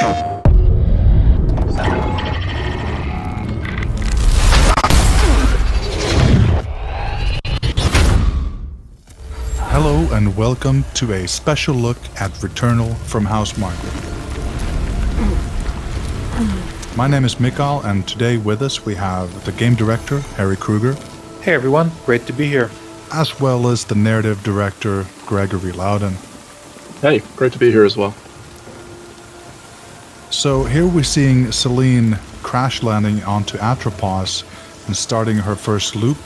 Hello and welcome to a special look at Returnal from Housemarque. My name is Mikael, and today with us we have the game director, Harry Kruger. Hey everyone, great to be here. As well as the narrative director, Gregory Loudon. Hey, great to be here as well. So here we're seeing Celine crash landing onto Atropos and starting her first loop.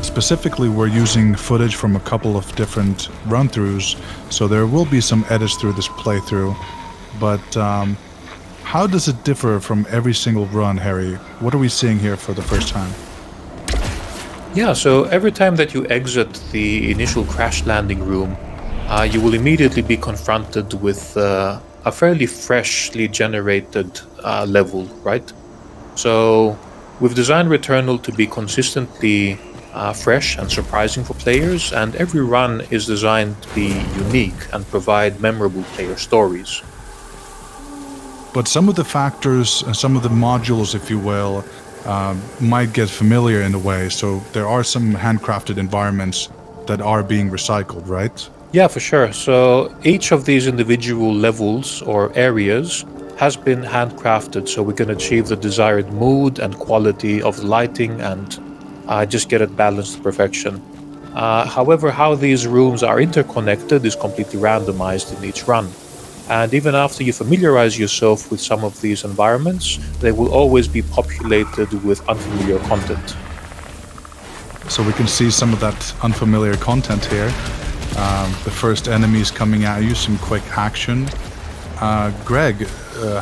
Specifically, we're using footage from a couple of different run-throughs, so there will be some edits through this playthrough. But how does it differ from every single run, Harry? What are we seeing here for the first time? Yeah, so every time that you exit the initial crash landing room, you will immediately be confronted with a fairly freshly generated level, right? So we've designed Returnal to be consistently fresh and surprising for players, and every run is designed to be unique and provide memorable player stories. But some of the factors, some of the modules, if you will, might get familiar in a way, so there are some handcrafted environments that are being recycled, right? Yeah, for sure. So each of these individual levels or areas has been handcrafted so we can achieve the desired mood and quality of lighting and just get it balanced to perfection. However, how these rooms are interconnected is completely randomized in each run. And even after you familiarize yourself with some of these environments, they will always be populated with unfamiliar content. So we can see some of that unfamiliar content here. The first enemies coming at you, some quick action. Greg,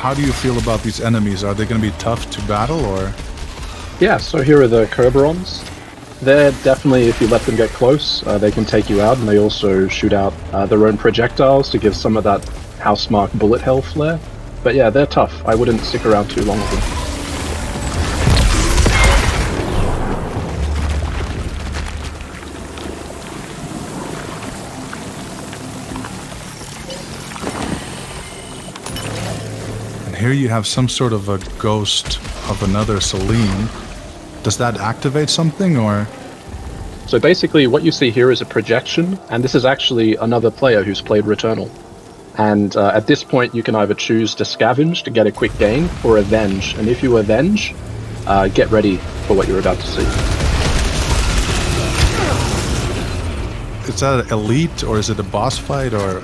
how do you feel about these enemies? Are they going to be tough to battle, or...? Yeah, so here are the Kerberons. They're definitely, if you let them get close, they can take you out, and they also shoot out their own projectiles to give some of that Housemarque bullet hell flair. But yeah, they're tough. I wouldn't stick around too long with them. And here you have some sort of a ghost of another Celine. Does that activate something, or...? So basically what you see here is a projection, and this is actually another player who's played Returnal. And at this point you can either choose to scavenge to get a quick gain, or avenge. And if you avenge, get ready for what you're about to see. Is that elite, or is it a boss fight, or...?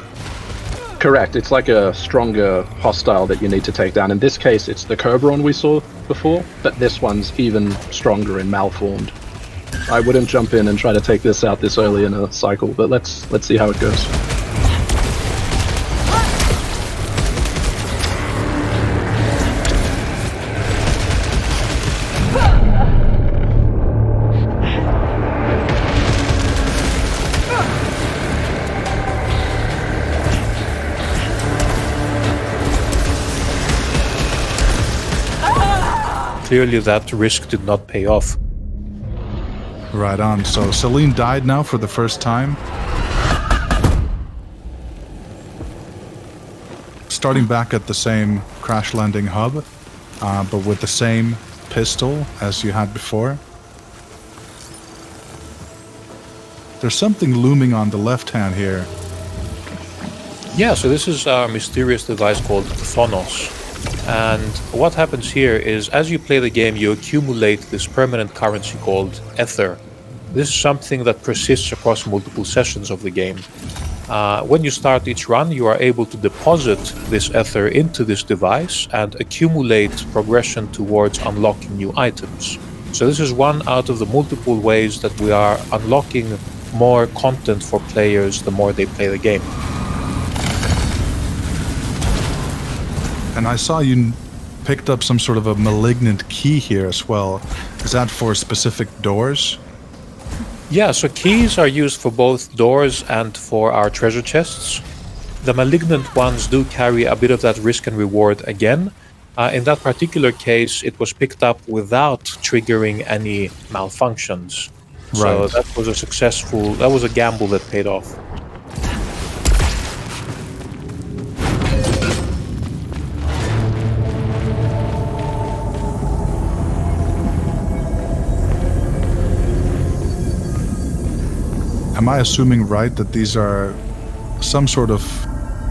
Correct, it's like a stronger hostile that you need to take down. In this case, it's the Kerberon we saw before, but this one's even stronger and malformed. I wouldn't jump in and try to take this out this early in a cycle, but let's see how it goes. Clearly that risk did not pay off. Right on. So Celine died now for the first time. Starting back at the same crash landing hub, but with the same pistol as you had before. There's something looming on the left hand here. Yeah, so this is our mysterious device called Phonos. And what happens here is, as you play the game, you accumulate this permanent currency called Ether. This is something that persists across multiple sessions of the game. When you start each run, you are able to deposit this Ether into this device and accumulate progression towards unlocking new items. So this is one out of the multiple ways that we are unlocking more content for players the more they play the game. And I saw you picked up some sort of a malignant key here as well. Is that for specific doors? Yeah, so keys are used for both doors and for our treasure chests. The malignant ones do carry a bit of that risk and reward again. In that particular case, it was picked up without triggering any malfunctions. So Right. that was a gamble that paid off. am I assuming right that these are some sort of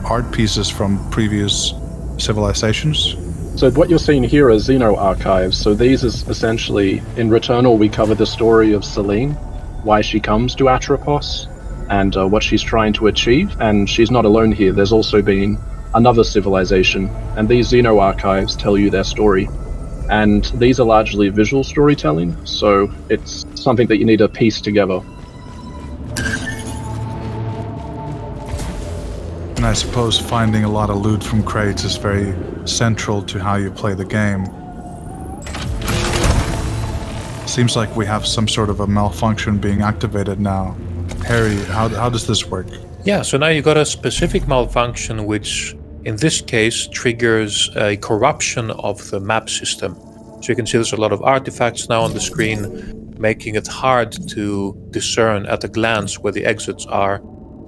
art pieces from previous civilizations? So what you're seeing here are Xeno archives. So these is essentially, in Returnal, we cover the story of Selene, why she comes to Atropos, and what she's trying to achieve. And she's not alone here. There's also been another civilization, and these Xeno archives tell you their story. And these are largely visual storytelling, so it's something that you need to piece together. And I suppose finding a lot of loot from crates is very central to how you play the game. Seems like we have some sort of a malfunction being activated now. Harry, how does this work? Yeah, so now you got a specific malfunction which in this case triggers a corruption of the map system. So you can see there's a lot of artifacts now on the screen, making it hard to discern at a glance where the exits are,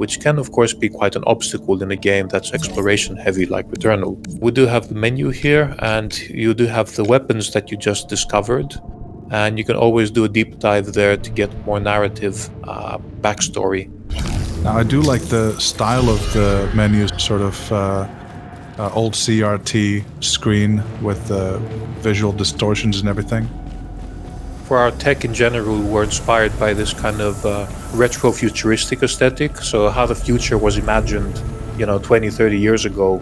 which can of course be quite an obstacle in a game that's exploration heavy like Returnal. We do have the menu here, and you do have the weapons that you just discovered, and you can always do a deep dive there to get more narrative backstory. Now I do like the style of the menu, sort of old CRT screen with the visual distortions and everything. For our tech in general, we're inspired by this kind of retro futuristic aesthetic. So how the future was imagined, 20, 30 years ago.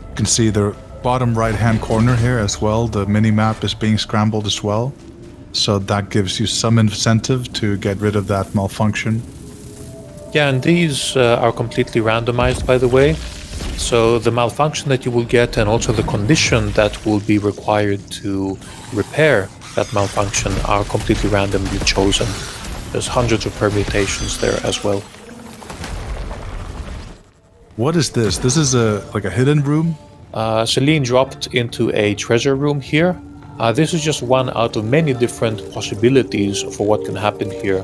You can see the bottom right hand corner here as well. The mini-map is being scrambled as well. So that gives you some incentive to get rid of that malfunction. Yeah, and these are completely randomized, by the way. So the malfunction that you will get and also the condition that will be required to repair that malfunction are completely randomly chosen. There's hundreds of permutations there as well. What is this? This is like a hidden room? Selene dropped into a treasure room here. This is just one out of many different possibilities for what can happen here.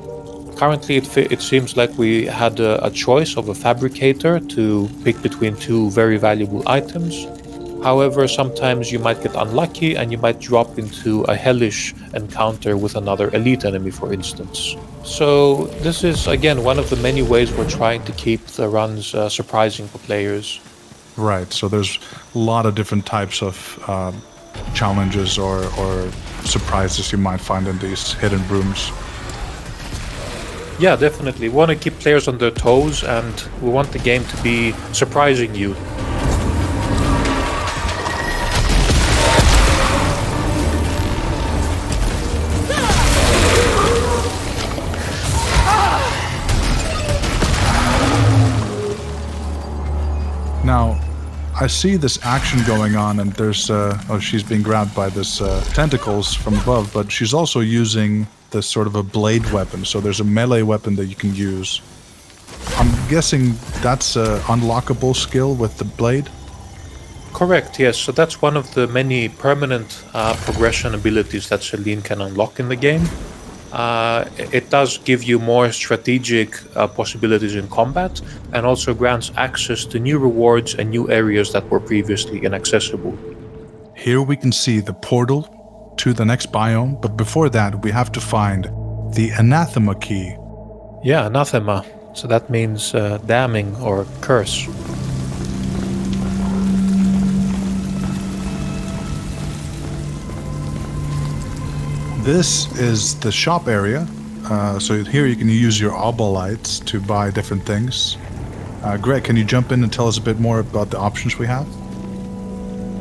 Currently, it seems like we had a choice of a fabricator to pick between two very valuable items. However, sometimes you might get unlucky and you might drop into a hellish encounter with another elite enemy, for instance. So this is, again, one of the many ways we're trying to keep the runs surprising for players. Right, so there's a lot of different types of challenges or surprises you might find in these hidden rooms. Yeah, definitely. We want to keep players on their toes, and we want the game to be surprising you. Now, I see this action going on, and there's she's being grabbed by this tentacles from above, but she's also using this sort of a blade weapon. So there's a melee weapon that you can use. I'm guessing that's an unlockable skill with the blade? Correct, yes. So that's one of the many permanent progression abilities that Selene can unlock in the game. It does give you more strategic possibilities in combat, and also grants access to new rewards and new areas that were previously inaccessible. Here we can see the portal to the next biome, but before that we have to find the anathema key. Yeah, anathema. So that means damning or curse. This is the shop area. So here you can use your obolites to buy different things. Greg, can you jump in and tell us a bit more about the options we have?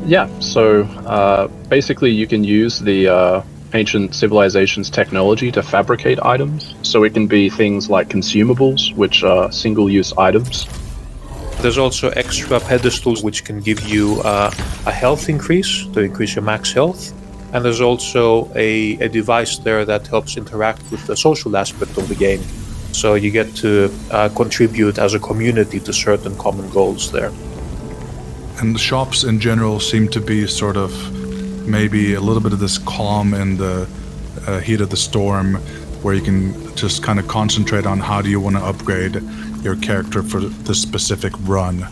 Yeah, so basically you can use the ancient civilization's technology to fabricate items. So it can be things like consumables, which are single-use items. There's also extra pedestals which can give you a health increase, to increase your max health. And there's also a device there that helps interact with the social aspect of the game. So you get to contribute as a community to certain common goals there. And the shops in general seem to be sort of maybe a little bit of this calm in the heat of the storm, where you can just kind of concentrate on how do you want to upgrade your character for the specific run.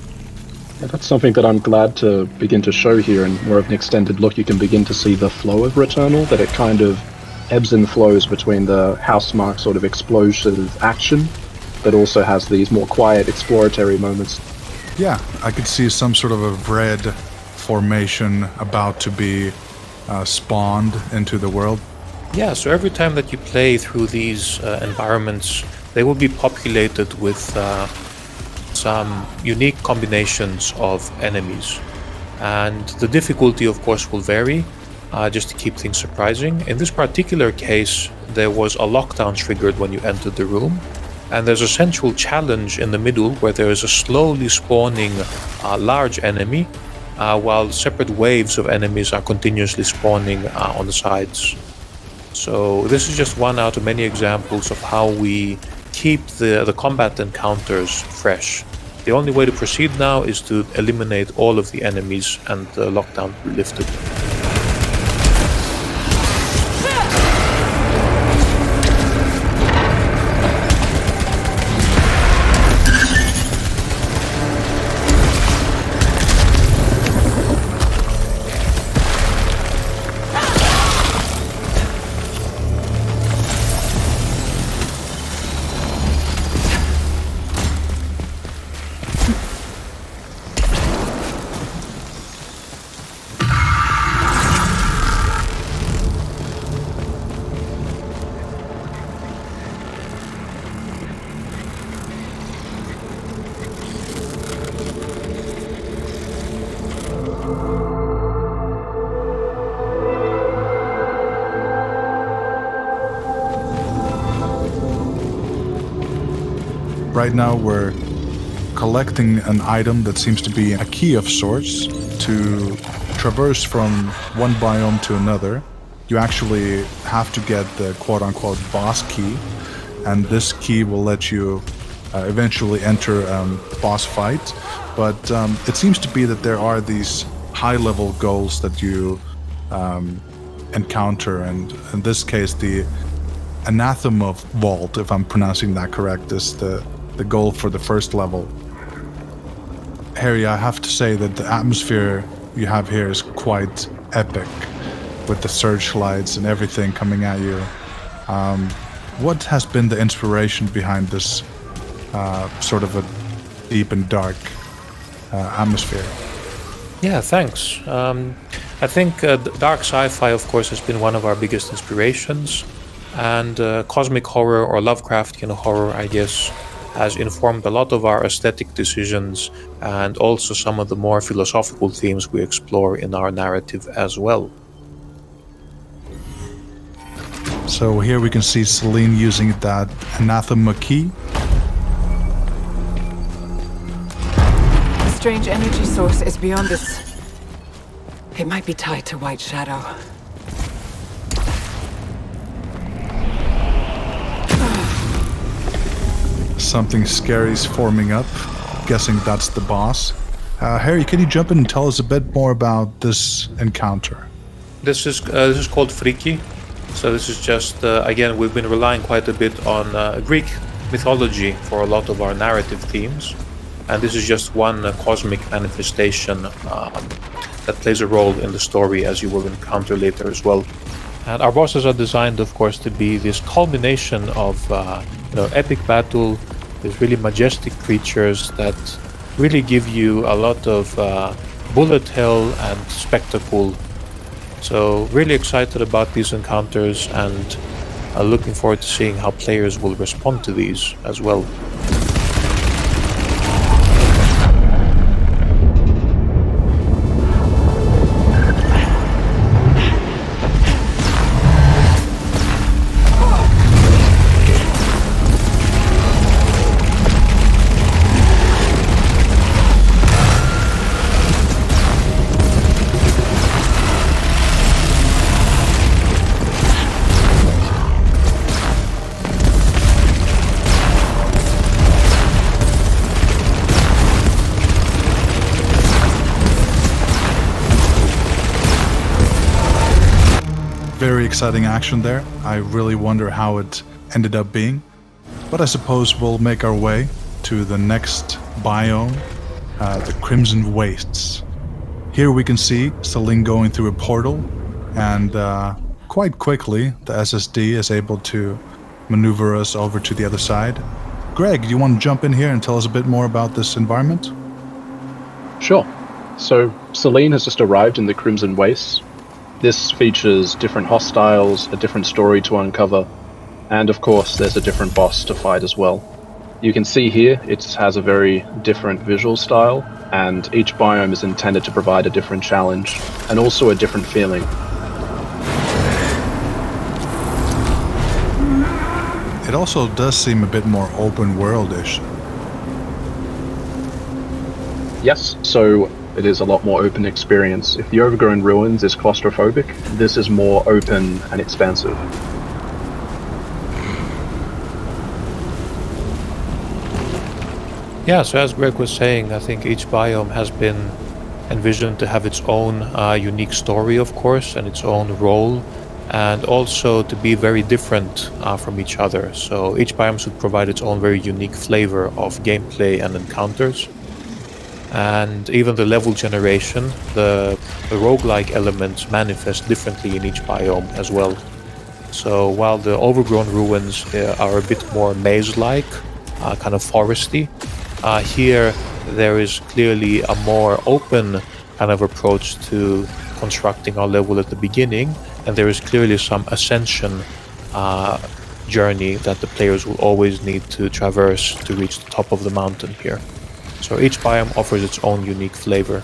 Yeah, that's something that I'm glad to begin to show here in more of an extended look. You can begin to see the flow of Returnal, that it kind of ebbs and flows between the Housemarque sort of explosive action but also has these more quiet exploratory moments. Yeah, I could see some sort of a red formation about to be spawned into the world. Yeah, so every time that you play through these environments, they will be populated with some unique combinations of enemies. And the difficulty, of course, will vary, just to keep things surprising. In this particular case, there was a lockdown triggered when you entered the room. And there's a central challenge in the middle where there is a slowly spawning large enemy, while separate waves of enemies are continuously spawning on the sides. So this is just one out of many examples of how we keep the combat encounters fresh. The only way to proceed now is to eliminate all of the enemies and the lockdown be lifted. Right now we're collecting an item that seems to be a key of sorts to traverse from one biome to another. You actually have to get the quote-unquote boss key, and this key will let you eventually enter boss fight. But it seems to be that there are these high-level goals that you encounter, and in this case the Anathema Vault, if I'm pronouncing that correct, is the goal for the first level. Harry, I have to say that the atmosphere you have here is quite epic, with the searchlights and everything coming at you. What has been the inspiration behind this sort of a deep and dark atmosphere? Yeah, thanks. I think dark sci-fi, of course, has been one of our biggest inspirations, and cosmic horror or Lovecraftian horror, I guess, has informed a lot of our aesthetic decisions and also some of the more philosophical themes we explore in our narrative as well. So here we can see Celine using that Anathema key. The strange energy source is beyond this. It might be tied to White Shadow. Something scary is forming up. Guessing that's the boss. Harry, can you jump in and tell us a bit more about this encounter? This is called Freaky. So this is just, again, we've been relying quite a bit on Greek mythology for a lot of our narrative themes. And this is just one cosmic manifestation that plays a role in the story, as you will encounter later as well. And our bosses are designed, of course, to be this culmination of epic battle, these really majestic creatures that really give you a lot of bullet hell and spectacle. So really excited about these encounters and looking forward to seeing how players will respond to these as well. Very exciting action there. I really wonder how it ended up being. But I suppose we'll make our way to the next biome, the Crimson Wastes. Here we can see Celine going through a portal, and quite quickly the SSD is able to maneuver us over to the other side. Greg, do you want to jump in here and tell us a bit more about this environment? Sure. So, Selene has just arrived in the Crimson Wastes. This features different hostiles, a different story to uncover, and of course there's a different boss to fight as well. You can see here it has a very different visual style, and each biome is intended to provide a different challenge, and also a different feeling. It also does seem a bit more open world-ish. Yes, so it is a lot more open experience. If the Overgrown Ruins is claustrophobic, this is more open and expansive. Yeah, so as Greg was saying, I think each biome has been envisioned to have its own unique story, of course, and its own role, and also to be very different from each other. So each biome should provide its own very unique flavor of gameplay and encounters. And even the level generation, the roguelike elements manifest differently in each biome as well. So while the Overgrown Ruins are a bit more maze-like, kind of foresty, here there is clearly a more open kind of approach to constructing our level at the beginning, and there is clearly some ascension journey that the players will always need to traverse to reach the top of the mountain here. So each biome offers its own unique flavor.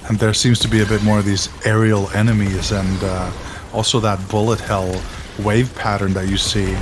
And there seems to be a bit more of these aerial enemies and also that bullet hell wave pattern that you see.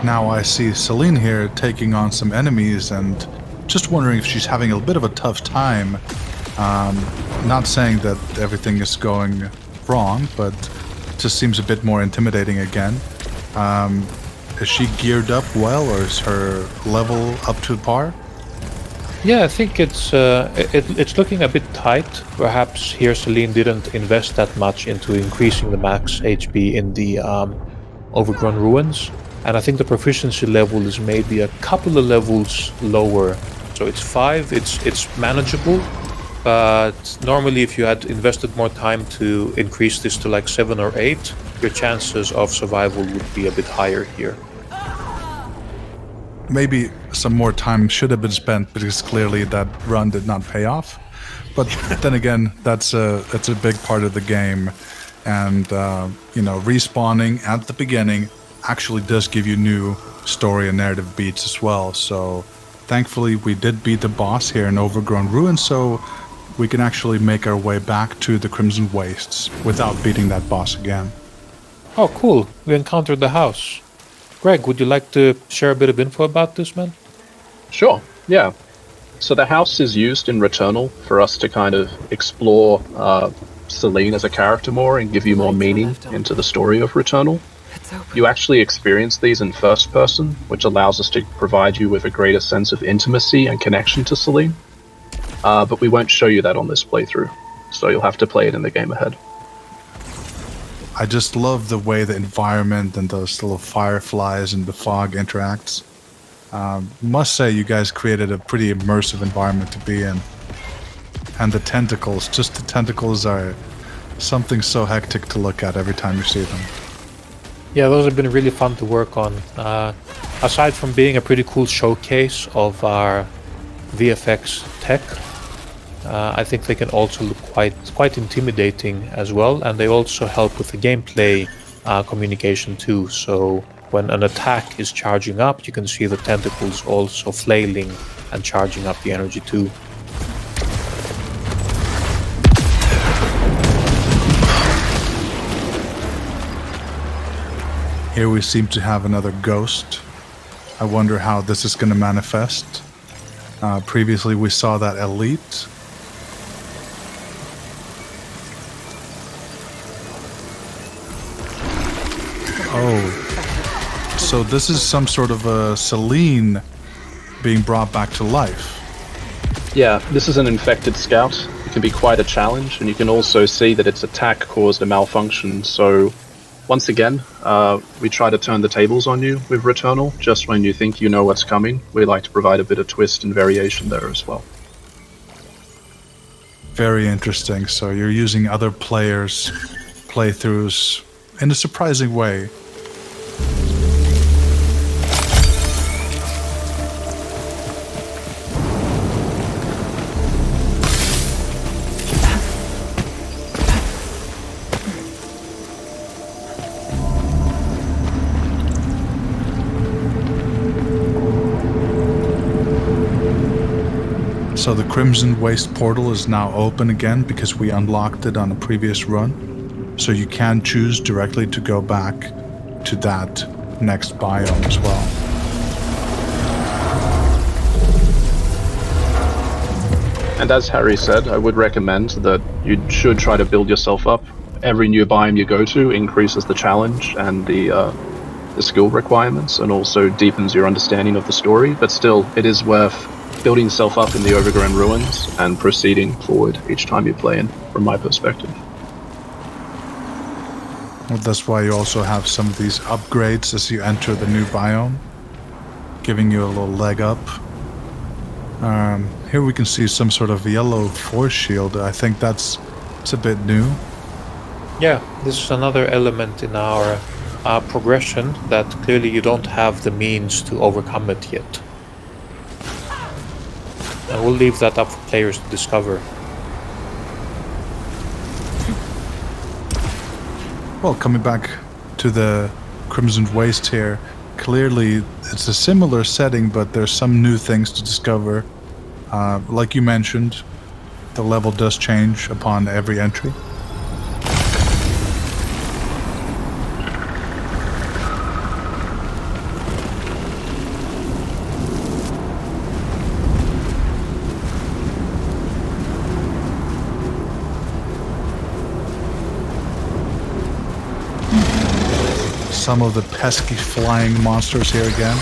Now I see Selene here taking on some enemies and just wondering if she's having a bit of a tough time. Not saying that everything is going wrong, but it just seems a bit more intimidating again. Is she geared up well, or is her level up to par? Yeah, I think it's looking a bit tight. Perhaps here Selene didn't invest that much into increasing the max HP in the Overgrown Ruins. And I think the proficiency level is maybe a couple of levels lower. So it's 5, it's manageable. But normally if you had invested more time to increase this to like 7 or 8, your chances of survival would be a bit higher here. Maybe some more time should have been spent because clearly that run did not pay off. But then again, that's a big part of the game. And, respawning at the beginning actually does give you new story and narrative beats as well. So thankfully we did beat the boss here in Overgrown Ruins, so we can actually make our way back to the Crimson Wastes without beating that boss again. Oh, cool. We encountered the house. Greg, would you like to share a bit of info about this, man? Sure, yeah. So the house is used in Returnal for us to kind of explore Selene as a character more and give you more meaning into the story of Returnal. You actually experience these in first person, which allows us to provide you with a greater sense of intimacy and connection to Selene. But we won't show you that on this playthrough, so you'll have to play it in the game ahead. I just love the way the environment and those little fireflies and the fog interacts. Must say you guys created a pretty immersive environment to be in. And the tentacles, just the tentacles are something so hectic to look at every time you see them. Yeah, those have been really fun to work on. Aside from being a pretty cool showcase of our VFX tech, I think they can also look quite intimidating as well, and they also help with the gameplay communication too. So when an attack is charging up, you can see the tentacles also flailing and charging up the energy too. Here we seem to have another ghost. I wonder how this is going to manifest. Previously we saw that elite. Oh, so this is some sort of a Celine being brought back to life. Yeah, this is an infected scout. It can be quite a challenge, and you can also see that its attack caused a malfunction. So, once again, we try to turn the tables on you with Returnal, just when you think you know what's coming. We like to provide a bit of twist and variation there as well. Very interesting. So you're using other players' playthroughs in a surprising way. So the Crimson Waste portal is now open again because we unlocked it on a previous run. So you can choose directly to go back to that next biome as well. And as Harry said, I would recommend that you should try to build yourself up. Every new biome you go to increases the challenge and the skill requirements, and also deepens your understanding of the story, but still, it is worth building yourself up in the overgrown ruins and proceeding forward each time you play in, from my perspective. Well, that's why you also have some of these upgrades as you enter the new biome, giving you a little leg up. Here we can see some sort of yellow force shield. I think it's a bit new. Yeah, this is another element in our progression that clearly you don't have the means to overcome it yet. And we'll leave that up for players to discover. Well, coming back to the Crimson Waste here, clearly it's a similar setting, but there's some new things to discover. Like you mentioned, the level does change upon every entry. Some of the pesky flying monsters here again.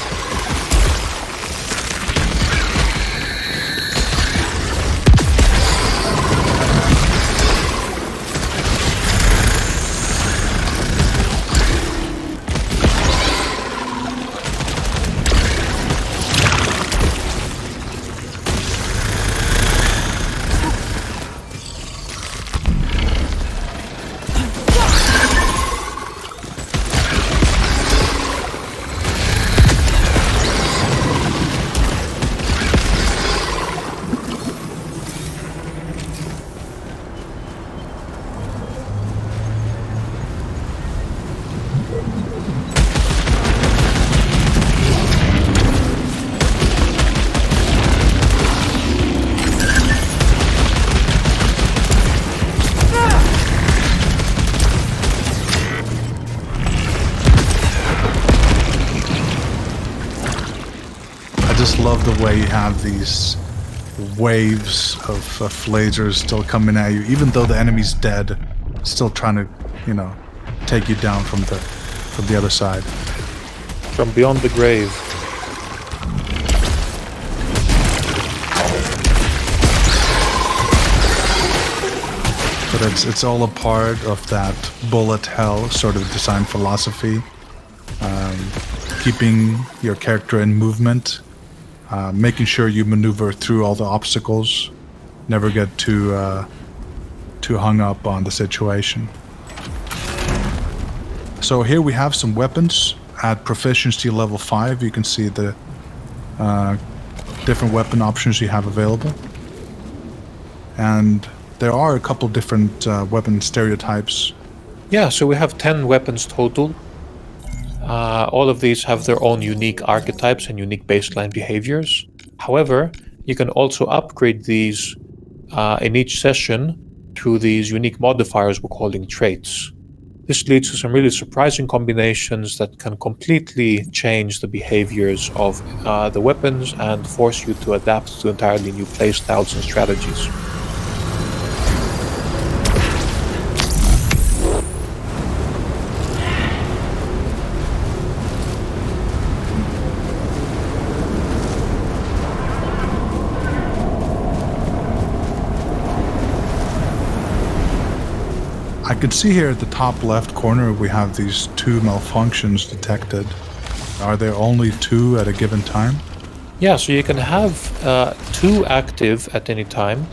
Love the way you have these waves of lasers still coming at you, even though the enemy's dead, still trying to, take you down from the other side. From beyond the grave. But it's all a part of that bullet hell sort of design philosophy, keeping your character in movement. Making sure you maneuver through all the obstacles, never get too hung up on the situation. So here we have some weapons at proficiency level 5. You can see the different weapon options you have available. And there are a couple different weapon stereotypes. Yeah, so we have 10 weapons total. All of these have their own unique archetypes and unique baseline behaviors. However, you can also upgrade these in each session through these unique modifiers we're calling traits. This leads to some really surprising combinations that can completely change the behaviors of the weapons and force you to adapt to entirely new playstyles and strategies. I could see here at the top left corner we have these 2 malfunctions detected. Are there only 2 at a given time? Yeah, so you can have 2 active at any time.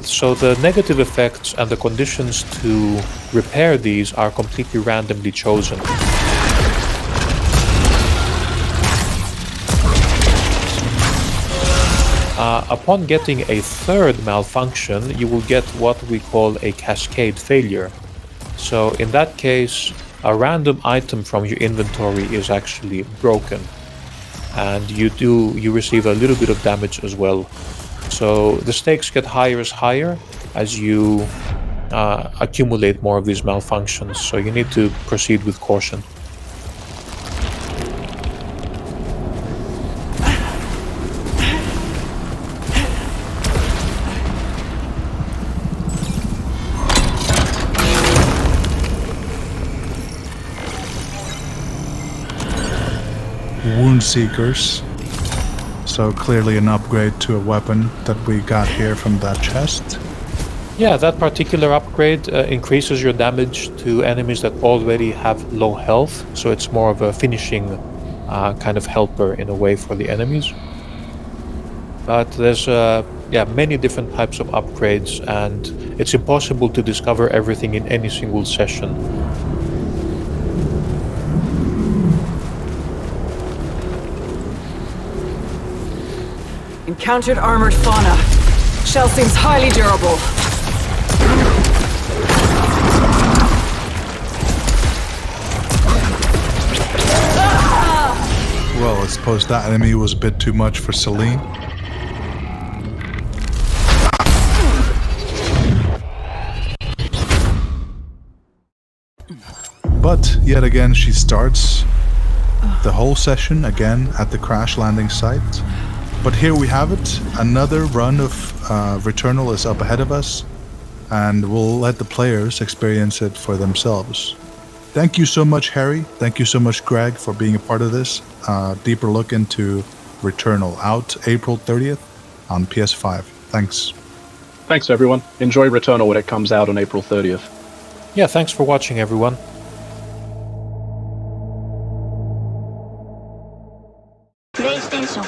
So the negative effects and the conditions to repair these are completely randomly chosen. Upon getting a 3rd malfunction, you will get what we call a cascade failure. So in that case, a random item from your inventory is actually broken, and you receive a little bit of damage as well. So the stakes get higher as you accumulate more of these malfunctions, so you need to proceed with caution. Wound Seekers. So clearly an upgrade to a weapon that we got here from that chest. Yeah, that particular upgrade increases your damage to enemies that already have low health, so it's more of a finishing kind of helper in a way for the enemies. But there's many different types of upgrades, and it's impossible to discover everything in any single session. Encountered armored fauna. Shell seems highly durable. Well, I suppose that enemy was a bit too much for Celine. But yet again she starts the whole session again at the crash landing site. But here we have it. Another run of Returnal is up ahead of us, and we'll let the players experience it for themselves. Thank you so much, Harry. Thank you so much, Greg, for being a part of this. Deeper look into Returnal, out April 30th on PS5. Thanks. Thanks, everyone. Enjoy Returnal when it comes out on April 30th. Yeah, thanks for watching, everyone. PlayStation